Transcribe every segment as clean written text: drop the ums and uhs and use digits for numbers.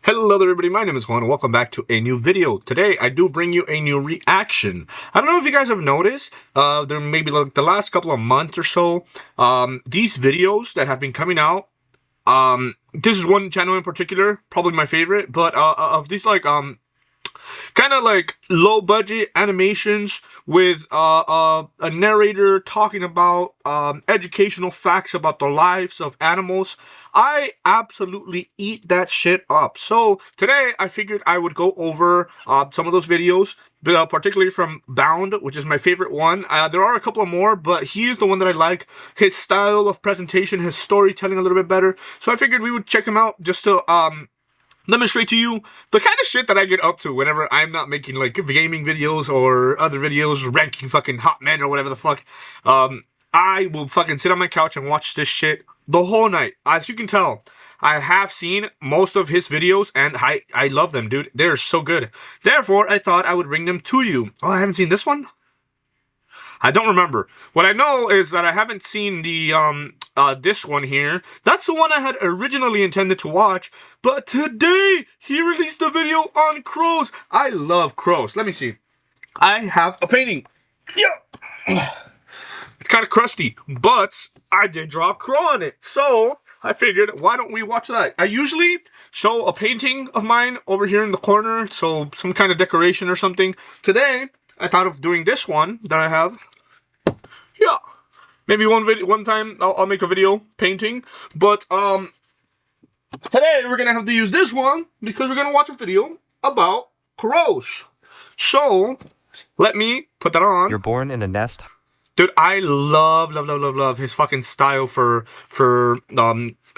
Hello there everybody, my name is Juan and welcome back to a new video. Today I do bring you a new reaction. I don't know if you guys have noticed, there may be like the last couple of months or so, these videos that have been coming out, this is one channel in particular, probably my favorite, but of these like, kind of like low budget animations with a narrator talking about educational facts about the lives of animals. I absolutely eat that shit up. So today I figured I would go over some of those videos, particularly from Bound, which is my favorite one. There are a couple of more, but he is the one that I like. His style of presentation, his storytelling a little bit better. So I figured we would check him out just to demonstrate to you the kind of shit that I get up to whenever I'm not making like gaming videos or other videos, ranking fucking hot men or whatever the fuck. I will fucking sit on my couch and watch this shit the whole night. As you can tell, I have seen most of his videos and I love them, dude. They're so good. Therefore, I thought I would bring them to you. Oh, I haven't seen this one? I don't remember. What I know is that I haven't seen the, this one here. That's the one I had originally intended to watch, but today he released a video on crows. I love crows. Let me see. I have a painting. Yeah. It's kind of crusty, but I did draw a crow on it. So I figured, why don't we watch that? I usually show a painting of mine over here in the corner, so some kind of decoration or something. Today, I thought of doing this one that I have. Yeah. Maybe one time I'll make a video painting, but today we're gonna have to use this one because we're gonna watch a video about crows. So let me put that on. You're born in a nest. Dude, I love his fucking style for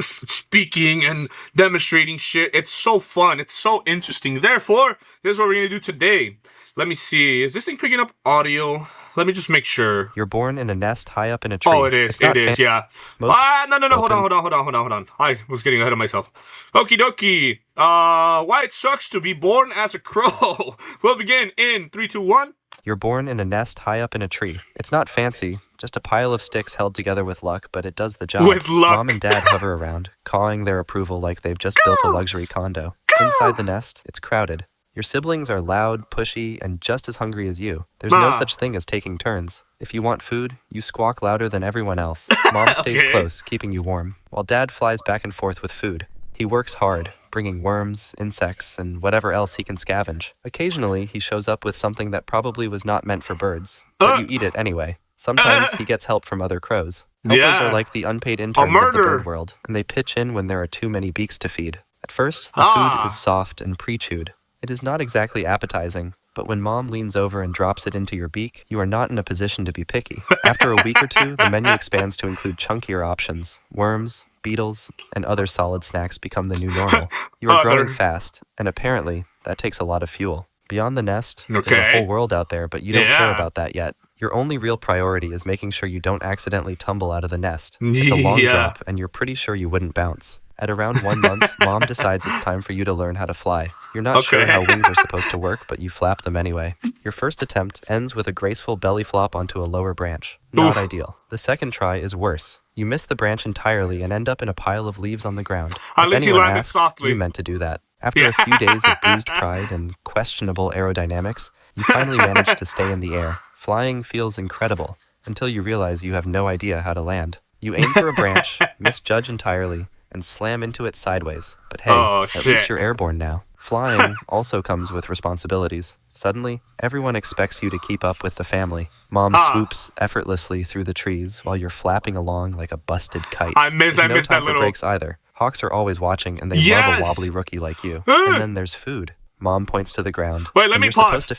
speaking and demonstrating shit. It's so fun. It's so interesting. Therefore, this is what we're gonna do today. Let me see. Is this thing picking up audio? Let me just make sure. You're born in a nest high up in a tree. Oh, it is. It is, yeah. No. Hold on. I was getting ahead of myself. Okie dokie. Why it sucks to be born as a crow. We'll begin in 3, 2, 1. You're born in a nest high up in a tree. It's not fancy, just a pile of sticks held together with luck, but it does the job. With luck. Mom and Dad hover around, cawing their approval like they've just built a luxury condo. Inside the nest, it's crowded. Your siblings are loud, pushy, and just as hungry as you. There's no such thing as taking turns. If you want food, you squawk louder than everyone else. Mom stays close, keeping you warm, while Dad flies back and forth with food. He works hard, bringing worms, insects, and whatever else he can scavenge. Occasionally, he shows up with something that probably was not meant for birds, but you eat it anyway. Sometimes he gets help from other crows. Helpers are like the unpaid interns of the bird world, and they pitch in when there are too many beaks to feed. At first, the food is soft and pre-chewed. It is not exactly appetizing, but when Mom leans over and drops it into your beak, you are not in a position to be picky. After a week or two, the menu expands to include chunkier options. Worms, beetles, and other solid snacks become the new normal. You are growing fast, and apparently, that takes a lot of fuel. Beyond the nest, there's a whole world out there, but you don't care about that yet. Your only real priority is making sure you don't accidentally tumble out of the nest. It's a long drop, and you're pretty sure you wouldn't bounce. At around 1 month, Mom decides it's time for you to learn how to fly. You're not sure how wings are supposed to work, but you flap them anyway. Your first attempt ends with a graceful belly flop onto a lower branch. Not ideal. The second try is worse. You miss the branch entirely and end up in a pile of leaves on the ground. If anyone asks, you meant to do that. After a few days of bruised pride and questionable aerodynamics, you finally manage to stay in the air. Flying feels incredible, until you realize you have no idea how to land. You aim for a branch, misjudge entirely, and slam into it sideways. But hey, at least you're airborne now. Flying also comes with responsibilities. Suddenly, everyone expects you to keep up with the family. Mom swoops effortlessly through the trees while you're flapping along like a busted kite. I miss that little breaks either. Hawks are always watching, and they love a wobbly rookie like you. And then there's food. Mom points to the ground. Wait, let me pause.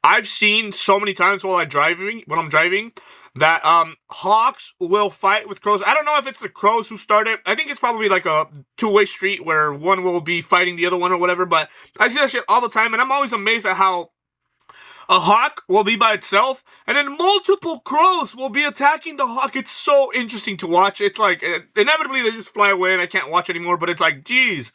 I've seen so many times when I'm driving, that hawks will fight with crows. I don't know if it's the crows who started. I think it's probably like a two-way street where one will be fighting the other one or whatever, but I see that shit all the time, and I'm always amazed at how a hawk will be by itself, and then multiple crows will be attacking the hawk. It's so interesting to watch. It's like, inevitably they just fly away and I can't watch anymore, but it's like, geez.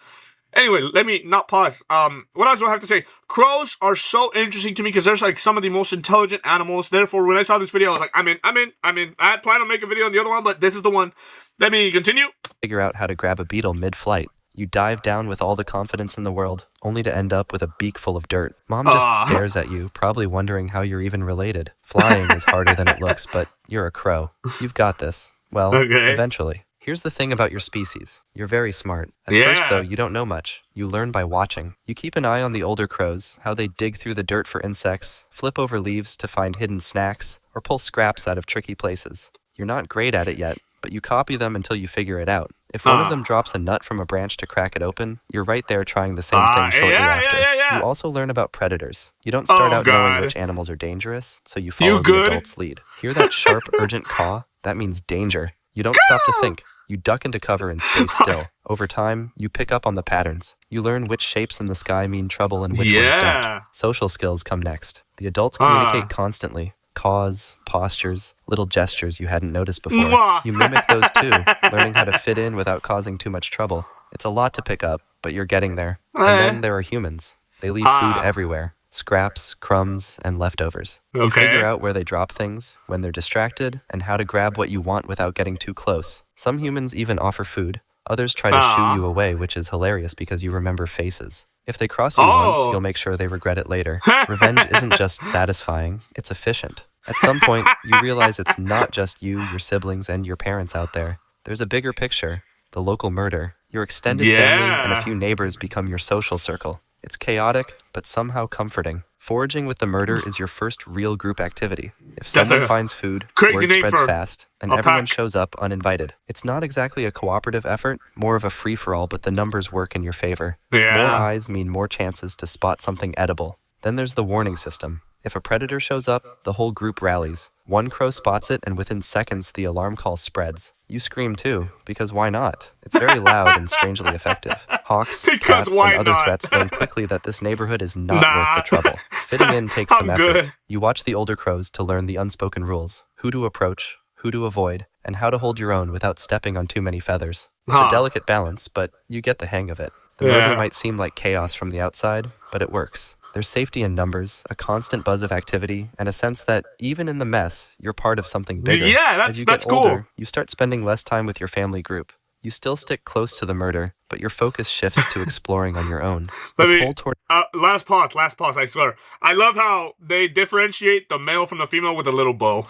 Anyway, let me not pause. What else do I have to say? Crows are so interesting to me because they're like some of the most intelligent animals. Therefore, when I saw this video, I was like, I'm in. I had planned on making a video on the other one, but this is the one. Let me continue. Figure out how to grab a beetle mid-flight. You dive down with all the confidence in the world, only to end up with a beak full of dirt. Mom just stares at you, probably wondering how you're even related. Flying is harder than it looks, but you're a crow. You've got this. Well, eventually. Here's the thing about your species. You're very smart. At first, though, you don't know much. You learn by watching. You keep an eye on the older crows, how they dig through the dirt for insects, flip over leaves to find hidden snacks, or pull scraps out of tricky places. You're not great at it yet, but you copy them until you figure it out. If one of them drops a nut from a branch to crack it open, you're right there trying the same thing shortly after. You also learn about predators. You don't start out knowing which animals are dangerous, so you follow the adult's lead. Hear that sharp, urgent caw? That means danger. You don't stop to think. You duck into cover and stay still. Over time, you pick up on the patterns. You learn which shapes in the sky mean trouble and which ones don't. Social skills come next. The adults communicate constantly. Caws, postures, little gestures you hadn't noticed before. You mimic those too, learning how to fit in without causing too much trouble. It's a lot to pick up, but you're getting there. And then there are humans. They leave food everywhere. Scraps, crumbs, and leftovers. You figure out where they drop things, when they're distracted, and how to grab what you want without getting too close. Some humans even offer food. Others try to shoo you away, which is hilarious because you remember faces. If they cross you once, you'll make sure they regret it later. Revenge isn't just satisfying, it's efficient. At some point, you realize it's not just you, your siblings, and your parents out there. There's a bigger picture, the local murder. Your extended family and a few neighbors become your social circle. It's chaotic, but somehow comforting. Foraging with the murder is your first real group activity. If someone finds food, word spreads fast, and everyone shows up uninvited. It's not exactly a cooperative effort, more of a free-for-all, but the numbers work in your favor. More eyes mean more chances to spot something edible. Then there's the warning system. If a predator shows up, the whole group rallies. One crow spots it, and within seconds, the alarm call spreads. You scream too, because why not? It's very loud and strangely effective. Hawks, cats, and other threats learn quickly that this neighborhood is not worth the trouble. Fitting in takes some effort. You watch the older crows to learn the unspoken rules, who to approach, who to avoid, and how to hold your own without stepping on too many feathers. It's a delicate balance, but you get the hang of it. The murder might seem like chaos from the outside, but it works. There's safety in numbers, a constant buzz of activity, and a sense that even in the mess, you're part of something bigger. As you get older, you start spending less time with your family group. You still stick close to the murder, but your focus shifts to exploring on your own. Last pause, I swear. I love how they differentiate the male from the female with a little bow.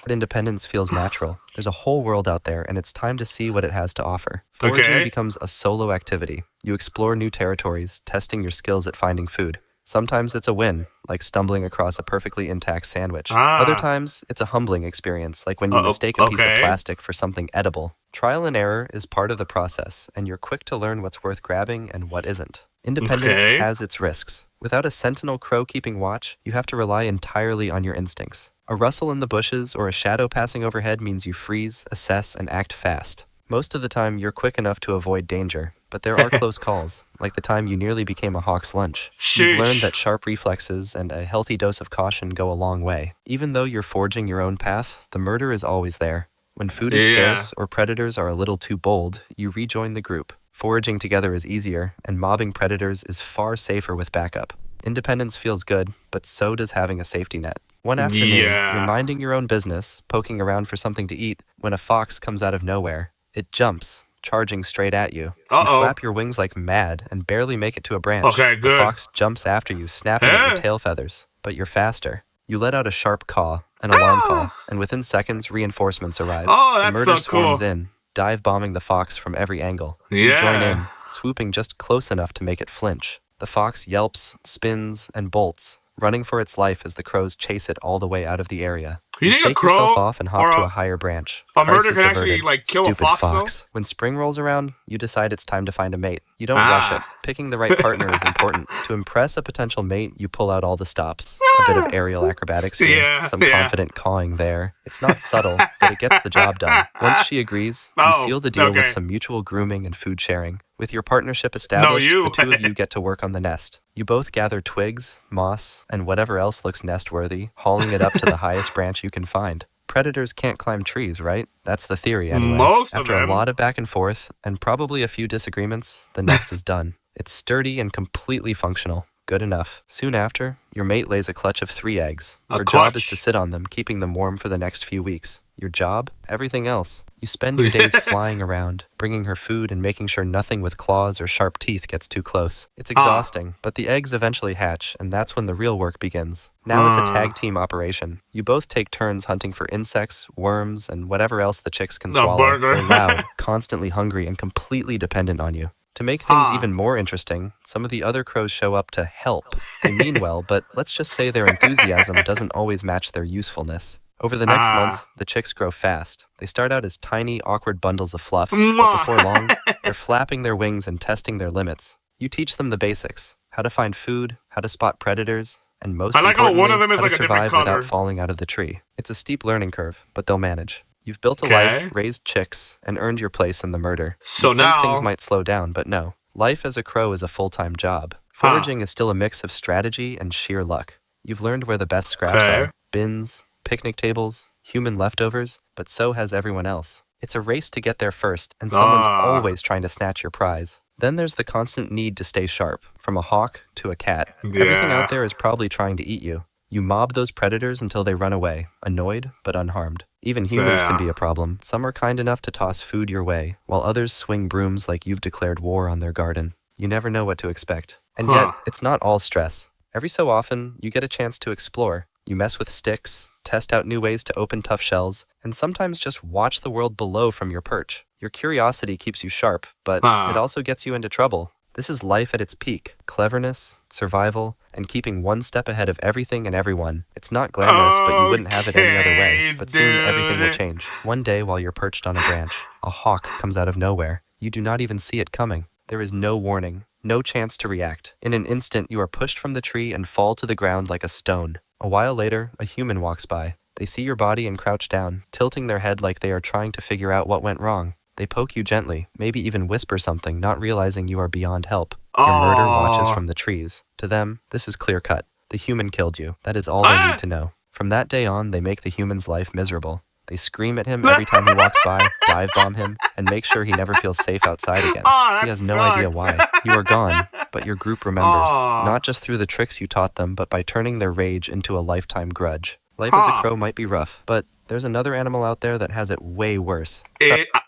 Independence feels natural. There's a whole world out there, and it's time to see what it has to offer. Foraging becomes a solo activity. You explore new territories, testing your skills at finding food. Sometimes it's a win, like stumbling across a perfectly intact sandwich. Other times, it's a humbling experience, like when you mistake a piece of plastic for something edible. Trial and error is part of the process, and you're quick to learn what's worth grabbing and what isn't. Independence has its risks. Without a sentinel crow keeping watch, you have to rely entirely on your instincts. A rustle in the bushes or a shadow passing overhead means you freeze, assess, and act fast. Most of the time, you're quick enough to avoid danger, but there are close calls, like the time you nearly became a hawk's lunch. You've learned that sharp reflexes and a healthy dose of caution go a long way. Even though you're forging your own path, the murder is always there. When food is scarce or predators are a little too bold, you rejoin the group. Foraging together is easier, and mobbing predators is far safer with backup. Independence feels good, but so does having a safety net. One afternoon, you're minding your own business, poking around for something to eat, when a fox comes out of nowhere. It jumps, charging straight at you. You flap your wings like mad and barely make it to a branch. The fox jumps after you, snapping at your tail feathers, but you're faster. You let out a sharp caw, an alarm call, and within seconds, reinforcements arrive. The murder swarms in, dive-bombing the fox from every angle. You join in, swooping just close enough to make it flinch. The fox yelps, spins, and bolts, running for its life as the crows chase it all the way out of the area. You shake yourself off and hop to a higher branch. A murder can actually kill a fox, though? When spring rolls around, you decide it's time to find a mate. You don't rush it. Picking the right partner is important. To impress a potential mate, you pull out all the stops. A bit of aerial acrobatics here, some confident cawing there. It's not subtle, but it gets the job done. Once she agrees, you seal the deal with some mutual grooming and food sharing. With your partnership established, the two of you get to work on the nest. You both gather twigs, moss, and whatever else looks nest-worthy, hauling it up to the highest branch you can find. Predators can't climb trees, right? That's the theory, anyway. After a lot of back and forth, and probably a few disagreements, the nest is done. It's sturdy and completely functional. Good enough. Soon after, your mate lays a clutch of 3 eggs. Her job is to sit on them, keeping them warm for the next few weeks. Your job? Everything else. You spend your days flying around, bringing her food and making sure nothing with claws or sharp teeth gets too close. It's exhausting, but the eggs eventually hatch, and that's when the real work begins. Now it's a tag team operation. You both take turns hunting for insects, worms, and whatever else the chicks can swallow. They're loud, constantly hungry, and completely dependent on you. To make things even more interesting, some of the other crows show up to help. They mean well, but let's just say their enthusiasm doesn't always match their usefulness. Over the next month, the chicks grow fast. They start out as tiny, awkward bundles of fluff, but before long, they're flapping their wings and testing their limits. You teach them the basics: how to find food, how to spot predators, and most importantly, one of them is how like to a different survive color. without falling out of the tree. It's a steep learning curve, but they'll manage. You've built a life, raised chicks, and earned your place in the murder. So You'd think now things might slow down, but no. Life as a crow is a full-time job. Foraging is still a mix of strategy and sheer luck. You've learned where the best scraps are: bins, picnic tables, human leftovers, but so has everyone else. It's a race to get there first, and someone's always trying to snatch your prize. Then there's the constant need to stay sharp, from a hawk to a cat. Everything out there is probably trying to eat you. You mob those predators until they run away, annoyed but unharmed. Even humans can be a problem. Some are kind enough to toss food your way, while others swing brooms like you've declared war on their garden. You never know what to expect. And yet, it's not all stress. Every so often, you get a chance to explore. You mess with sticks, test out new ways to open tough shells, and sometimes just watch the world below from your perch. Your curiosity keeps you sharp, but it also gets you into trouble. This is life at its peak: cleverness, survival, and keeping one step ahead of everything and everyone. It's not glamorous, but you wouldn't have it any other way. But soon everything will change. One day, while you're perched on a branch, a hawk comes out of nowhere. You do not even see it coming. There is no warning, no chance to react. In an instant, you are pushed from the tree and fall to the ground like a stone. A while later, a human walks by. They see your body and crouch down, tilting their head like they are trying to figure out what went wrong. They poke you gently, maybe even whisper something, not realizing you are beyond help. Your murder watches from the trees. To them, this is clear-cut. The human killed you. That is all they need to know. From that day on, they make the human's life miserable. They scream at him every time he walks by, dive bomb him, and make sure he never feels safe outside again. He has no idea why. You are gone, but your group remembers. Not just through the tricks you taught them, but by turning their rage into a lifetime grudge. Life as a crow might be rough, but there's another animal out there that has it way worse.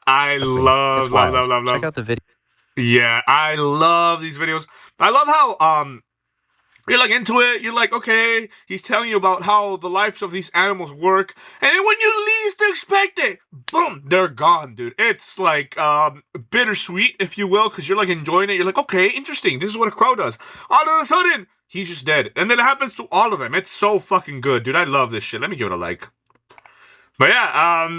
I love. Check out the video. Yeah, I love these videos. I love how you're like into it. You're like, okay, he's telling you about how the lives of these animals work, and then when you least expect it, boom, they're gone, dude. It's like bittersweet, if you will, because you're like enjoying it. You're like, okay, interesting. This is what a crow does. All of a sudden, he's just dead, and then it happens to all of them. It's so fucking good, dude. I love this shit. Let me give it a like. But yeah,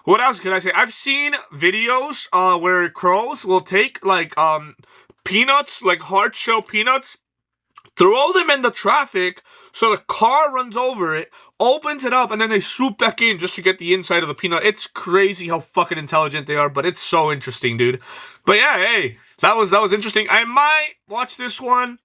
what else could I say? I've seen videos where crows will take like peanuts, like hard shell peanuts, throw them in the traffic so the car runs over it, opens it up, and then they swoop back in just to get the inside of the peanut. It's crazy how fucking intelligent they are, but it's so interesting, dude. But yeah, hey, that was interesting. I might watch this one.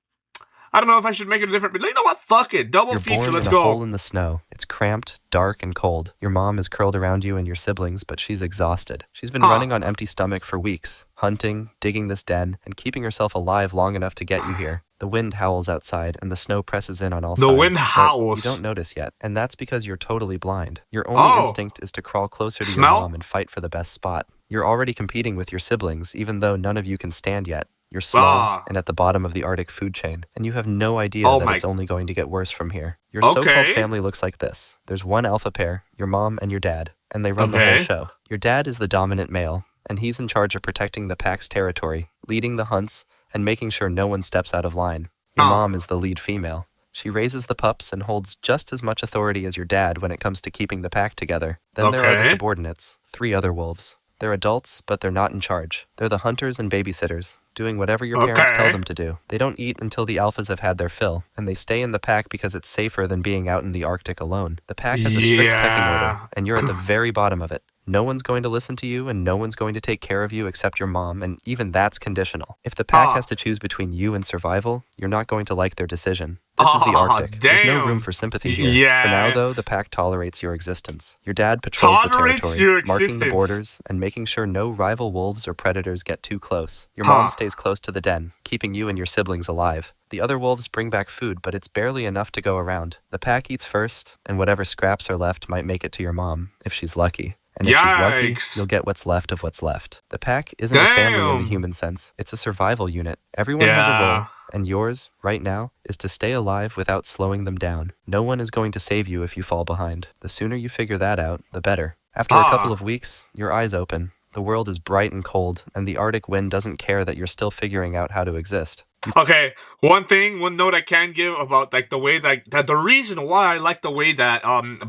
I don't know if I should make it a different, but you know what? Fuck it. Double feature. Let's go. You're born in a hole in the snow. It's cramped, dark, and cold. Your mom is curled around you and your siblings, but she's exhausted. She's been running on empty stomach for weeks, hunting, digging this den, and keeping herself alive long enough to get you here. The wind howls outside, and the snow presses in on all sides. The wind howls. You don't notice yet, and that's because you're totally blind. Your only instinct is to crawl closer to your mom and fight for the best spot. You're already competing with your siblings, even though none of you can stand yet. You're small and at the bottom of the Arctic food chain, and you have no idea that it's only going to get worse from here. Your so-called family looks like this. There's one alpha pair, your mom and your dad, and they run the whole show. Your dad is the dominant male, and he's in charge of protecting the pack's territory, leading the hunts, and making sure no one steps out of line. Your mom is the lead female. She raises the pups and holds just as much authority as your dad when it comes to keeping the pack together. Then there are the subordinates, 3 other wolves. They're adults, but they're not in charge. They're the hunters and babysitters, doing whatever your parents tell them to do. They don't eat until the alphas have had their fill, and they stay in the pack because it's safer than being out in the Arctic alone. The pack has a strict pecking order, and you're at the very bottom of it. No one's going to listen to you, and no one's going to take care of you except your mom, and even that's conditional. If the pack has to choose between you and survival, you're not going to like their decision. This is the Arctic. Damn. There's no room for sympathy here. Yeah. For now, though, the pack tolerates your existence. Your dad patrols the territory, marking the borders, and making sure no rival wolves or predators get too close. Your mom stays close to the den, keeping you and your siblings alive. The other wolves bring back food, but it's barely enough to go around. The pack eats first, and whatever scraps are left might make it to your mom, if she's lucky. And if she's lucky, you'll get what's left of what's left. The pack isn't a family in the human sense. It's a survival unit. Everyone has a role, and yours, right now, is to stay alive without slowing them down. No one is going to save you if you fall behind. The sooner you figure that out, the better. After a couple of weeks, your eyes open. The world is bright and cold, and the Arctic wind doesn't care that you're still figuring out how to exist. Okay, one note I can give about like the way that the reason why I like the way that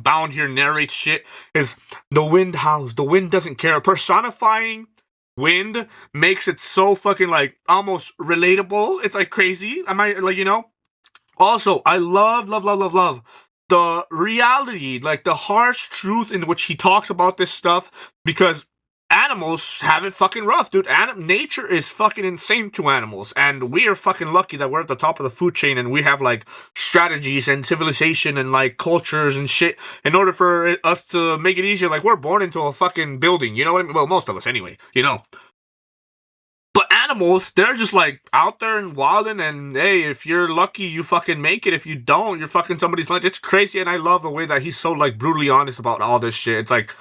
Bound here narrates shit is the wind howls. The wind doesn't care. Personifying wind makes it so fucking like almost relatable. It's like crazy. Am I like, you know? Also, I love the reality, like the harsh truth in which he talks about this stuff, because animals have it fucking rough, dude. Nature is fucking insane to animals, and we are fucking lucky that we're at the top of the food chain and we have like strategies and civilization and like cultures and shit in order for us to make it easier. Like, we're born into a fucking building, you know what I mean? Well, most of us anyway, you know. But animals, they're just like out there and wilding, and hey, if you're lucky, you fucking make it. If you don't, you're fucking somebody's lunch. It's crazy, and I love the way that he's so like brutally honest about all this shit. It's like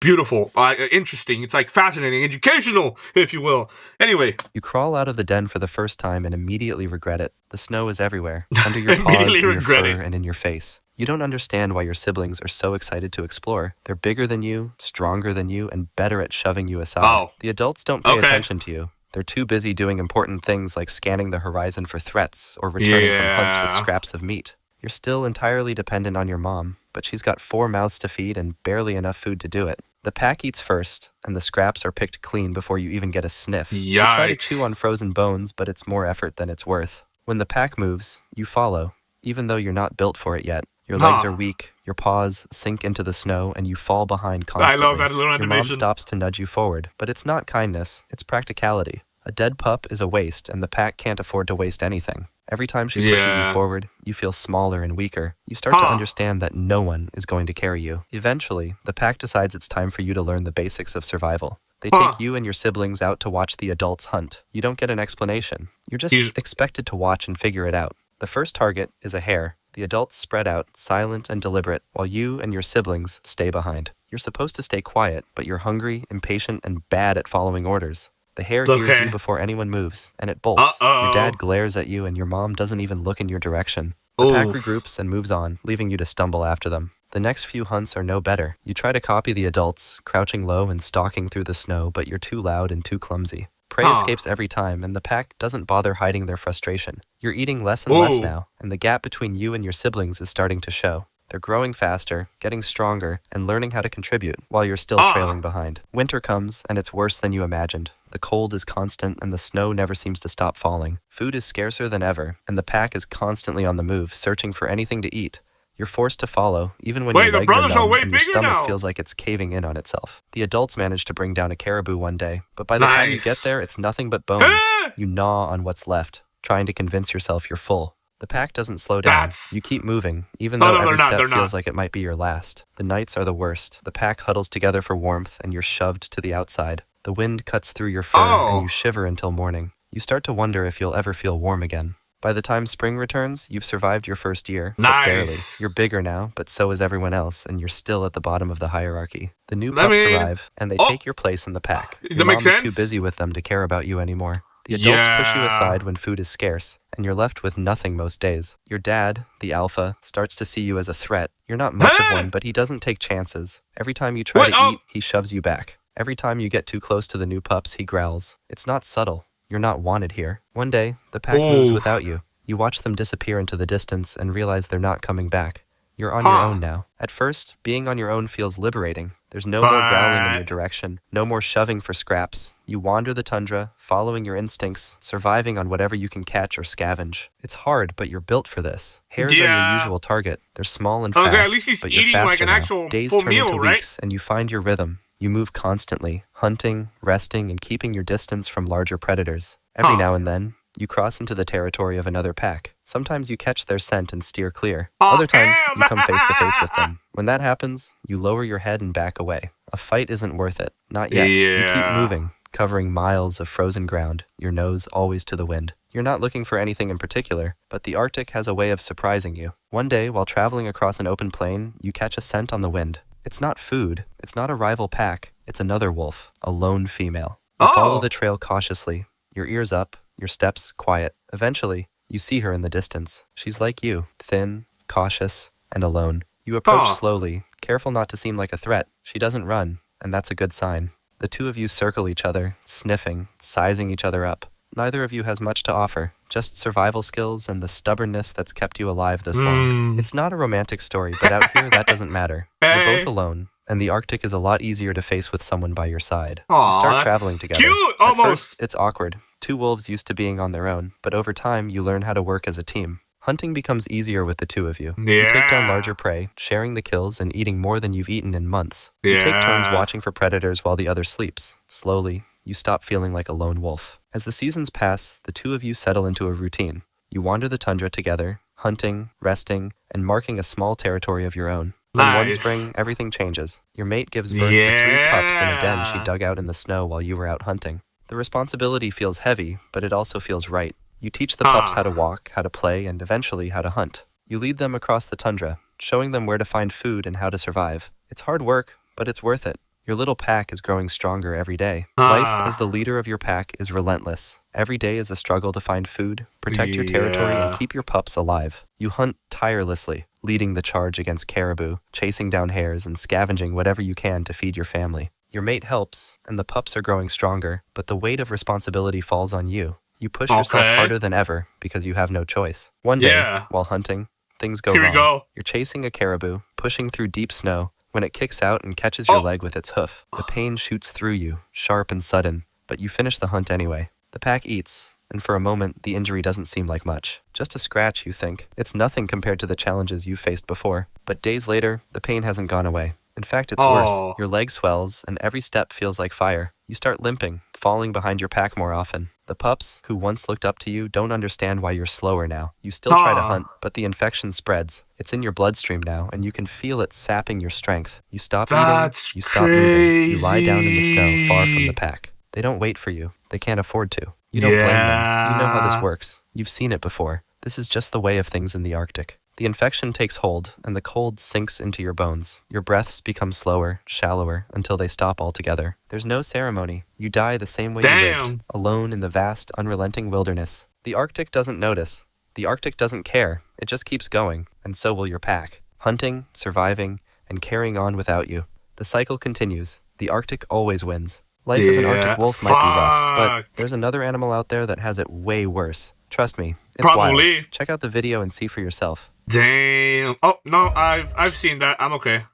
beautiful, interesting. It's like fascinating, educational, if you will. Anyway, you crawl out of the den for the first time and immediately regret it. The snow is everywhere, under your paws, in your fur, and in your face. You don't understand why your siblings are so excited to explore. They're bigger than you, stronger than you, and better at shoving you aside. The adults don't pay attention to you. They're too busy doing important things like scanning the horizon for threats or returning from hunts with scraps of meat. You're still entirely dependent on your mom, but she's got 4 mouths to feed and barely enough food to do it. The pack eats first, and the scraps are picked clean before you even get a sniff. You try to chew on frozen bones, but it's more effort than it's worth. When the pack moves, you follow, even though you're not built for it yet. Your legs are weak, your paws sink into the snow, and you fall behind constantly. I love that little animation. Your mom stops to nudge you forward, but it's not kindness, it's practicality. A dead pup is a waste, and the pack can't afford to waste anything. Every time she pushes you forward, you feel smaller and weaker. You start to understand that no one is going to carry you. Eventually, the pack decides it's time for you to learn the basics of survival. They take you and your siblings out to watch the adults hunt. You don't get an explanation. You're just expected to watch and figure it out. The first target is a hare. The adults spread out, silent and deliberate, while you and your siblings stay behind. You're supposed to stay quiet, but you're hungry, impatient, and bad at following orders. The hare hears you before anyone moves, and it bolts. Your dad glares at you, and your mom doesn't even look in your direction. The pack regroups and moves on, leaving you to stumble after them. The next few hunts are no better. You try to copy the adults, crouching low and stalking through the snow, but you're too loud and too clumsy. Prey escapes every time, and the pack doesn't bother hiding their frustration. You're eating less and less now, and the gap between you and your siblings is starting to show. They're growing faster, getting stronger, and learning how to contribute, while you're still trailing behind. Winter comes, and it's worse than you imagined. The cold is constant, and the snow never seems to stop falling. Food is scarcer than ever, and the pack is constantly on the move, searching for anything to eat. You're forced to follow, even when your legs are numb and your stomach feels like it's caving in on itself. The adults manage to bring down a caribou one day, but by the time you get there, it's nothing but bones. You gnaw on what's left, trying to convince yourself you're full. The pack doesn't slow down. You keep moving, even though every step feels like it might be your last. The nights are the worst. The pack huddles together for warmth, and you're shoved to the outside. The wind cuts through your fur, and you shiver until morning. You start to wonder if you'll ever feel warm again. By the time spring returns, you've survived your first year, but barely. You're bigger now, but so is everyone else, and you're still at the bottom of the hierarchy. The new pups arrive, and they take your place in the pack. Your mom is too busy with them to care about you anymore. The adults push you aside when food is scarce, and you're left with nothing most days. Your dad, the alpha, starts to see you as a threat. You're not much of one, but he doesn't take chances. Every time you try to eat, he shoves you back. Every time you get too close to the new pups, he growls. It's not subtle. You're not wanted here. One day, the pack moves without you. You watch them disappear into the distance and realize they're not coming back. You're on your own now. At first, being on your own feels liberating. There's no more growling in your direction, no more shoving for scraps. You wander the tundra, following your instincts, surviving on whatever you can catch or scavenge. It's hard, but you're built for this. Hares are your usual target. They're small and fast, at least he's but you're eating faster like an now. actual Days full turn meal, into right? weeks, and you find your rhythm. You move constantly, hunting, resting, and keeping your distance from larger predators. Every now and then, you cross into the territory of another pack. Sometimes you catch their scent and steer clear. Other times, you come face to face with them. When that happens, you lower your head and back away. A fight isn't worth it. Not yet. You keep moving, covering miles of frozen ground, your nose always to the wind. You're not looking for anything in particular, but the Arctic has a way of surprising you. One day, while traveling across an open plain, you catch a scent on the wind. It's not food. It's not a rival pack. It's another wolf, a lone female. You follow the trail cautiously, your ears up, your steps quiet. Eventually, you see her in the distance. She's like you, thin, cautious, and alone. You approach slowly, careful not to seem like a threat. She doesn't run, and that's a good sign. The two of you circle each other, sniffing, sizing each other up. Neither of you has much to offer, just survival skills and the stubbornness that's kept you alive this long. It's not a romantic story, but out here that doesn't matter. You're both alone, and the Arctic is a lot easier to face with someone by your side. You start traveling together. Cute, At first, it's awkward. Two wolves used to being on their own, but over time you learn how to work as a team. Hunting becomes easier with the two of you. You take down larger prey, sharing the kills and eating more than you've eaten in months. You take turns watching for predators while the other sleeps. Slowly, you stop feeling like a lone wolf. As the seasons pass, the two of you settle into a routine. You wander the tundra together, hunting, resting, and marking a small territory of your own. Then one spring, everything changes. Your mate gives birth to 3 pups in a den she dug out in the snow while you were out hunting. The responsibility feels heavy, but it also feels right. You teach the pups how to walk, how to play, and eventually how to hunt. You lead them across the tundra, showing them where to find food and how to survive. It's hard work, but it's worth it. Your little pack is growing stronger every day. Life as the leader of your pack is relentless. Every day is a struggle to find food, protect your territory, and keep your pups alive. You hunt tirelessly, leading the charge against caribou, chasing down hares, and scavenging whatever you can to feed your family. Your mate helps, and the pups are growing stronger, but the weight of responsibility falls on you. You push yourself harder than ever because you have no choice. One day, while hunting, things go wrong. You're chasing a caribou, pushing through deep snow, when it kicks out and catches your leg with its hoof. The pain shoots through you, sharp and sudden, but you finish the hunt anyway. The pack eats, and for a moment, the injury doesn't seem like much. Just a scratch, you think. It's nothing compared to the challenges you've faced before. But days later, the pain hasn't gone away. In fact, it's worse. Your leg swells, and every step feels like fire. You start limping, falling behind your pack more often. The pups, who once looked up to you, don't understand why you're slower now. You still try to hunt, but the infection spreads. It's in your bloodstream now, and you can feel it sapping your strength. You stop eating, you stop moving, you lie down in the snow far from the pack. They don't wait for you. They can't afford to. You don't blame them. You know how this works. You've seen it before. This is just the way of things in the Arctic. The infection takes hold, and the cold sinks into your bones. Your breaths become slower, shallower, until they stop altogether. There's no ceremony. You die the same way you lived, alone in the vast, unrelenting wilderness. The Arctic doesn't notice. The Arctic doesn't care. It just keeps going, and so will your pack. Hunting, surviving, and carrying on without you. The cycle continues. The Arctic always wins. Life as an Arctic wolf might be rough, but there's another animal out there that has it way worse. Trust me, it's wild. Check out the video and see for yourself. Damn. Oh, no, I've seen that. I'm okay.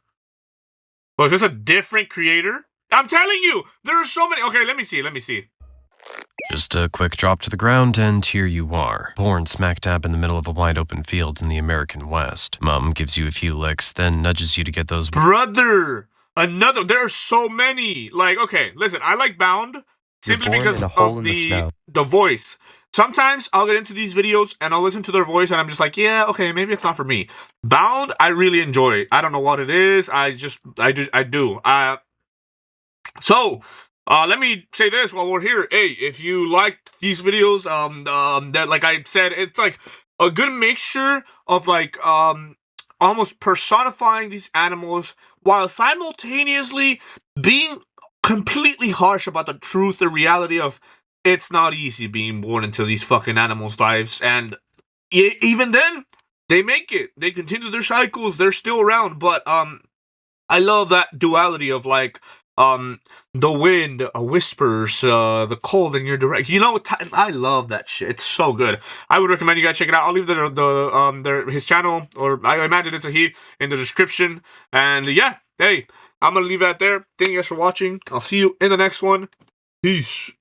Was this a different creator? I'm telling you, there are so many. Okay, let me see. Just a quick drop to the ground, and here you are. Born smack dab in the middle of a wide open field in the American West. Mom gives you a few licks, then nudges you to get those... Brother! Another. There are so many. Like, okay, listen, I like Bound simply because of the voice. Sometimes I'll get into these videos and I'll listen to their voice and I'm just like, yeah, okay, maybe it's not for me. Bound, I really enjoy. I don't know what it is. I do. So, let me say this while we're here. Hey, if you liked these videos, that, like I said, it's like a good mixture of like, almost personifying these animals while simultaneously being completely harsh about the truth, the reality of it's not easy being born into these fucking animals' lives. And even then, they make it. They continue their cycles. They're still around. But I love that duality of like the wind whispers, the cold in your direction. You know, I love that shit. It's so good. I would recommend you guys check it out. I'll leave his channel, or I imagine it's a he, in the description. And yeah, hey, I'm gonna leave that there. Thank you guys for watching. I'll see you in the next one. Peace.